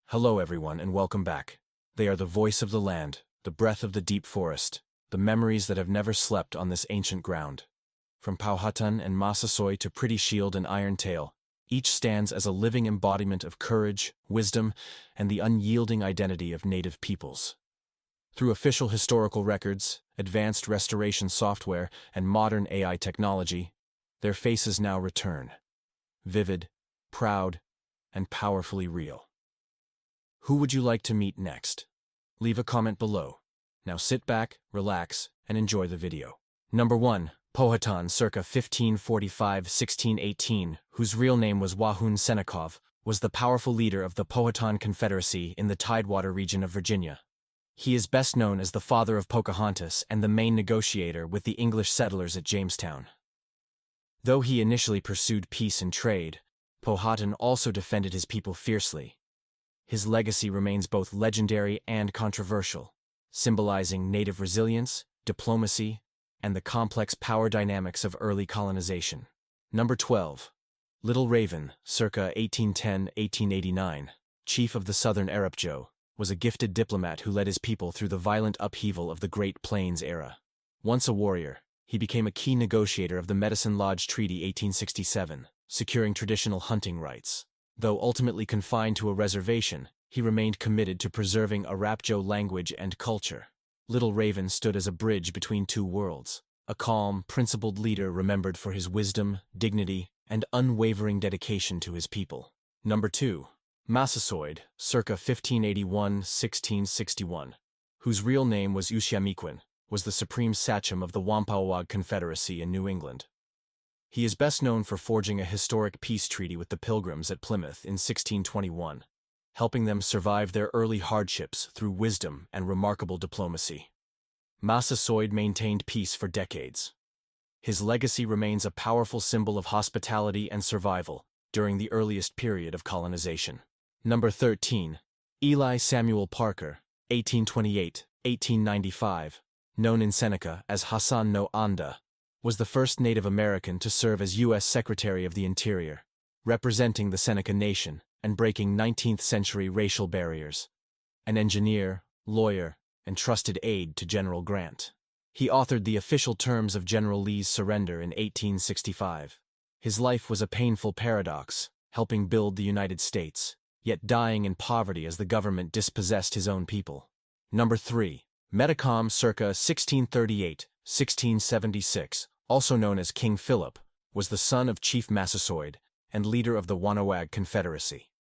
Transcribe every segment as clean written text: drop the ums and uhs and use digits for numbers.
Hello everyone and welcome back. They are the voice of the land, the breath of the deep forest, the memories that have never slept on this ancient ground. From Powhatan and Massasoit to Pretty Shield and Iron Tail, each stands as a living embodiment of courage, wisdom, and the unyielding identity of native peoples. Through official historical records, advanced restoration software, and modern AI technology, their faces now return. Vivid, proud, and powerfully real. Who would you like to meet next? Leave a comment below. Now sit back, relax, and enjoy the video. Number 1. Powhatan circa 1545–1618, whose real name was Wahun Senekov, was the powerful leader of the Powhatan Confederacy in the Tidewater region of Virginia. He is best known as the father of Pocahontas and the main negotiator with the English settlers at Jamestown. Though he initially pursued peace and trade, Powhatan also defended his people fiercely. His legacy remains both legendary and controversial, symbolizing native resilience, diplomacy, and the complex power dynamics of early colonization. Number 12. Little Raven, circa 1810–1889, chief of the Southern Arapjo, was a gifted diplomat who led his people through the violent upheaval of the Great Plains era. Once a warrior, he became a key negotiator of the Medicine Lodge Treaty 1867, securing traditional hunting rights. Though ultimately confined to a reservation, he remained committed to preserving Arapjo language and culture. Little Raven stood as a bridge between two worlds, a calm, principled leader remembered for his wisdom, dignity, and unwavering dedication to his people. Number 2. Massasoit, circa 1581–1661, whose real name was Ushiamiquin, was the supreme sachem of the Wampawag Confederacy in New England. He is best known for forging a historic peace treaty with the Pilgrims at Plymouth in 1621, helping them survive their early hardships through wisdom and remarkable diplomacy. Massasoit maintained peace for decades. His legacy remains a powerful symbol of hospitality and survival during the earliest period of colonization. Number 13. Ely Samuel Parker, 1828–1895, known in Seneca as Hassan no Anda, was the first Native American to serve as U.S. Secretary of the Interior, representing the Seneca Nation and breaking 19th-century racial barriers. An engineer, lawyer, and trusted aide to General Grant, he authored the official terms of General Lee's surrender in 1865. His life was a painful paradox, helping build the United States, yet dying in poverty as the government dispossessed his own people. Number 3. Metacom circa 1638–1676, also known as King Philip, was the son of Chief Massasoit and leader of the Wanawag Confederacy.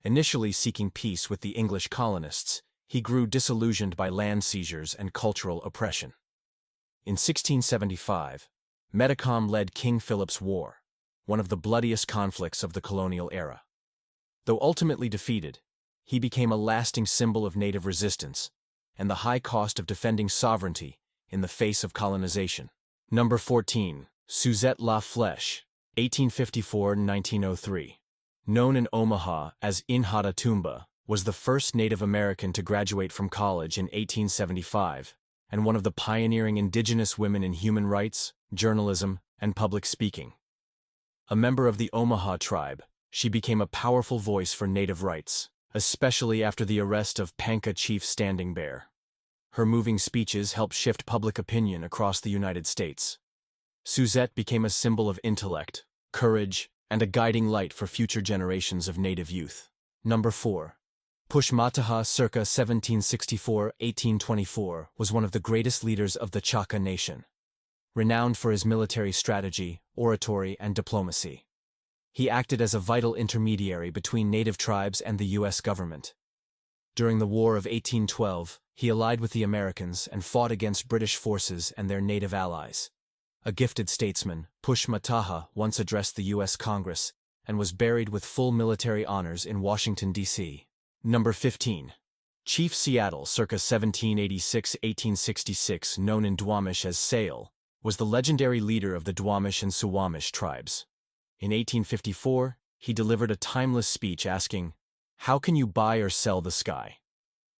Initially seeking peace with the English colonists, he grew disillusioned by land seizures and cultural oppression. In 1675, Metacom led King Philip's War, one of the bloodiest conflicts of the colonial era. Though ultimately defeated, he became a lasting symbol of native resistance and the high cost of defending sovereignty in the face of colonization. Number 14. Suzette La Flèche, 1854–1903. Known in Omaha as Inhata Tumba, was the first Native American to graduate from college in 1875, and one of the pioneering indigenous women in human rights, journalism, and public speaking. A member of the Omaha tribe, she became a powerful voice for Native rights, especially after the arrest of Panka Chief Standing Bear. Her moving speeches helped shift public opinion across the United States. Suzette became a symbol of intellect, courage, and a guiding light for future generations of Native youth. Number 4. Pushmataha circa 1764–1824 was one of the greatest leaders of the Chaka Nation, renowned for his military strategy, oratory, and diplomacy. He acted as a vital intermediary between native tribes and the U.S. government. During the War of 1812, he allied with the Americans and fought against British forces and their native allies. A gifted statesman, Pushmataha once addressed the U.S. Congress and was buried with full military honors in Washington, D.C. Number 15. Chief Seattle circa 1786–1866, known in Duwamish as Sale, was the legendary leader of the Duwamish and Suwamish tribes. In 1854, he delivered a timeless speech asking, "How can you buy or sell the sky?"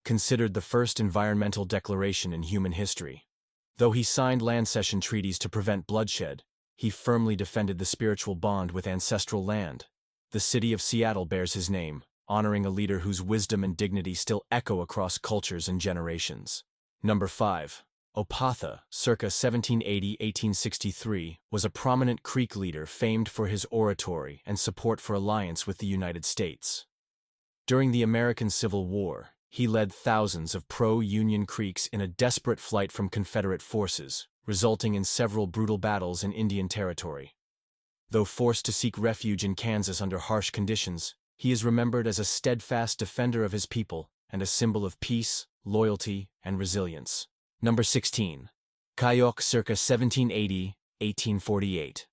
Considered the first environmental declaration in human history. Though he signed land cession treaties to prevent bloodshed, he firmly defended the spiritual bond with ancestral land. The city of Seattle bears his name, honoring a leader whose wisdom and dignity still echo across cultures and generations. Number 5. Opatha, circa 1780–1863, was a prominent Creek leader famed for his oratory and support for alliance with the United States. During the American Civil War, he led thousands of pro-Union Creeks in a desperate flight from Confederate forces, resulting in several brutal battles in Indian Territory. Though forced to seek refuge in Kansas under harsh conditions, he is remembered as a steadfast defender of his people and a symbol of peace, loyalty, and resilience. Number 16. Kayok, circa 1780–1848.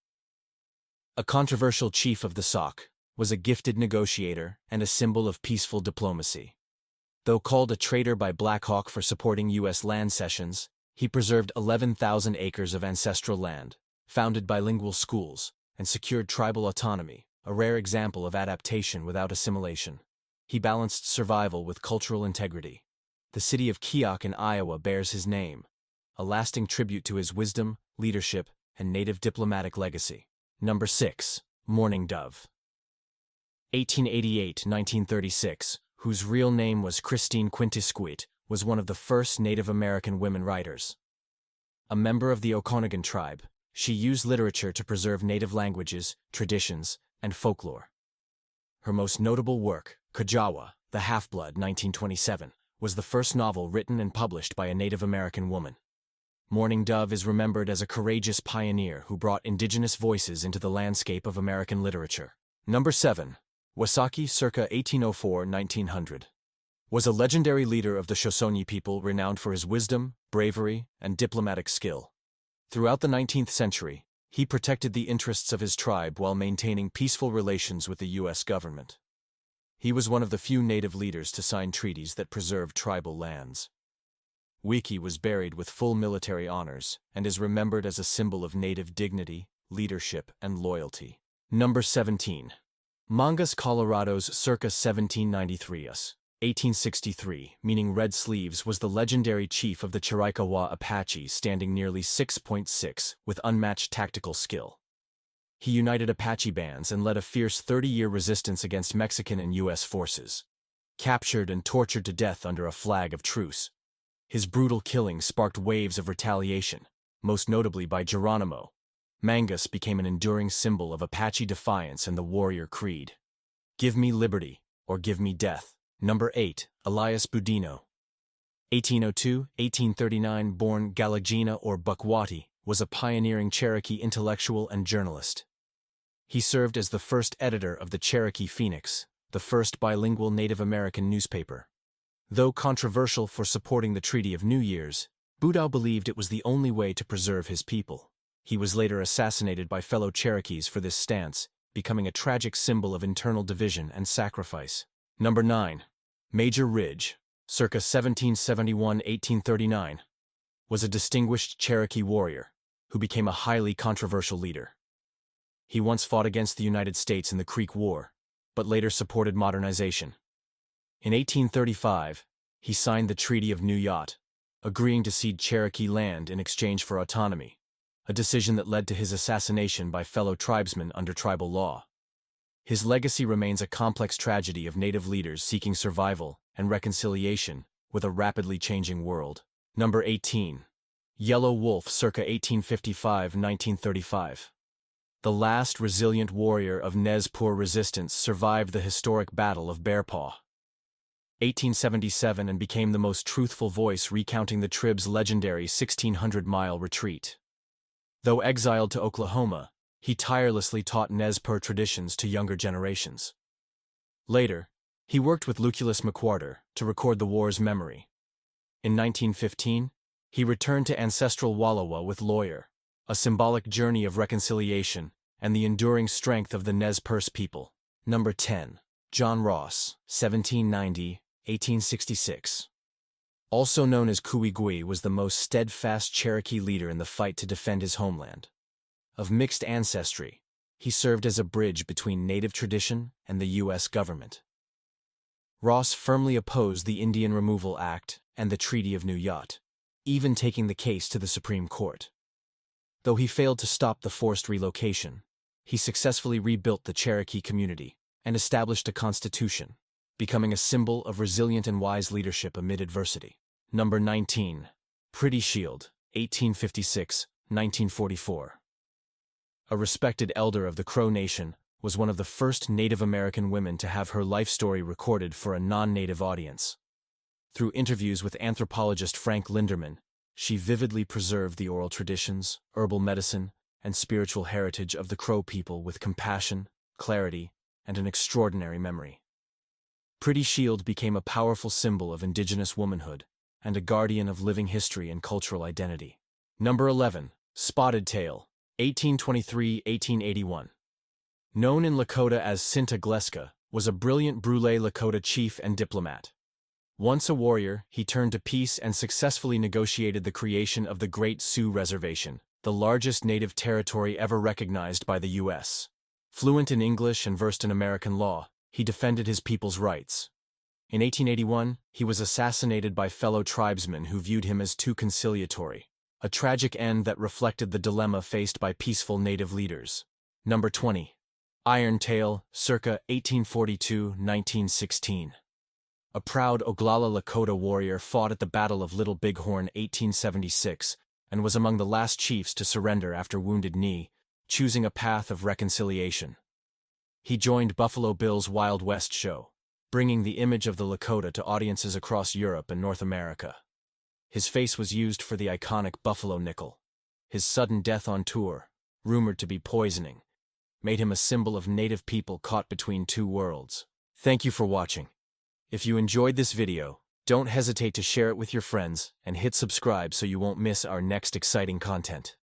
A controversial chief of the Sauk, was a gifted negotiator and a symbol of peaceful diplomacy. Though called a traitor by Black Hawk for supporting U.S. land cessions, he preserved 11,000 acres of ancestral land, founded bilingual schools, and secured tribal autonomy, a rare example of adaptation without assimilation. He balanced survival with cultural integrity. The city of Keokuk in Iowa bears his name, a lasting tribute to his wisdom, leadership, and native diplomatic legacy. Number 6. Mourning Dove. 1888–1936, whose real name was Christine Quintisquit, was one of the first Native American women writers. A member of the Okanagan tribe, she used literature to preserve native languages, traditions, and folklore. Her most notable work, Kajawa, The Half-Blood, 1927, was the first novel written and published by a Native American woman. Mourning Dove is remembered as a courageous pioneer who brought indigenous voices into the landscape of American literature. Number 7. Wasaki, circa 1804–1900. Was a legendary leader of the Shoshone people renowned for his wisdom, bravery, and diplomatic skill. Throughout the 19th century, he protected the interests of his tribe while maintaining peaceful relations with the U.S. government. He was one of the few native leaders to sign treaties that preserved tribal lands. Wiki was buried with full military honors and is remembered as a symbol of native dignity, leadership, and loyalty. Number 17. Mangas Colorados, circa 1793us. 1863, meaning Red Sleeves, was the legendary chief of the Chiricahua Apache, standing nearly 6'6", with unmatched tactical skill. He united Apache bands and led a fierce 30-year resistance against Mexican and U.S. forces. Captured and tortured to death under a flag of truce, his brutal killing sparked waves of retaliation, most notably by Geronimo. Mangas became an enduring symbol of Apache defiance and the warrior creed. Give me liberty, or give me death. Number 8. Elias Boudinot. 1802–1839, born Galagina or Bukwati, was a pioneering Cherokee intellectual and journalist. He served as the first editor of the Cherokee Phoenix, the first bilingual Native American newspaper. Though controversial for supporting the Treaty of New Year's, Boudinot believed it was the only way to preserve his people. He was later assassinated by fellow Cherokees for this stance, becoming a tragic symbol of internal division and sacrifice. Number 9. Major Ridge, circa 1771–1839, was a distinguished Cherokee warrior who became a highly controversial leader. He once fought against the United States in the Creek War, but later supported modernization. In 1835, he signed the Treaty of New Yacht, agreeing to cede Cherokee land in exchange for autonomy, a decision that led to his assassination by fellow tribesmen under tribal law. His legacy remains a complex tragedy of Native leaders seeking survival and reconciliation with a rapidly changing world. Number 18. Yellow Wolf, circa 1855–1935. The last resilient warrior of Nez Perce resistance survived the historic Battle of Bear Paw, 1877, and became the most truthful voice recounting the tribe's legendary 1,600-mile retreat. Though exiled to Oklahoma, he tirelessly taught Nez Perce traditions to younger generations. Later, he worked with Lucullus McWhorter to record the war's memory. In 1915, he returned to ancestral Wallowa with Lawyer, a symbolic journey of reconciliation and the enduring strength of the Nez Perce people. Number 10. John Ross, 1790–1866. Also known as Kuigui, was the most steadfast Cherokee leader in the fight to defend his homeland. Of mixed ancestry, he served as a bridge between Native tradition and the U.S. government. Ross firmly opposed the Indian Removal Act and the Treaty of New Yacht, even taking the case to the Supreme Court. Though he failed to stop the forced relocation, he successfully rebuilt the Cherokee community and established a constitution, becoming a symbol of resilient and wise leadership amid adversity. Number 19. Pretty Shield, 1856–1944. A respected elder of the Crow Nation, was one of the first Native American women to have her life story recorded for a non-Native audience. Through interviews with anthropologist Frank Linderman, she vividly preserved the oral traditions, herbal medicine, and spiritual heritage of the Crow people with compassion, clarity, and an extraordinary memory. Pretty Shield became a powerful symbol of indigenous womanhood and a guardian of living history and cultural identity. Number 11. Spotted Tail, 1823–1881. Known in Lakota as Sinta Gleska, was a brilliant Brule Lakota chief and diplomat. Once a warrior, he turned to peace and successfully negotiated the creation of the Great Sioux Reservation, the largest native territory ever recognized by the U.S. Fluent in English and versed in American law, he defended his people's rights. In 1881, he was assassinated by fellow tribesmen who viewed him as too conciliatory, a tragic end that reflected the dilemma faced by peaceful native leaders. Number 20. Iron Tail, circa 1842–1916. A proud Oglala Lakota warrior fought at the Battle of Little Bighorn 1876 and was among the last chiefs to surrender after Wounded Knee, choosing a path of reconciliation. He joined Buffalo Bill's Wild West show, bringing the image of the Lakota to audiences across Europe and North America. His face was used for the iconic Buffalo nickel. His sudden death on tour, rumored to be poisoning, made him a symbol of native people caught between two worlds. Thank you for watching. If you enjoyed this video, don't hesitate to share it with your friends and hit subscribe so you won't miss our next exciting content.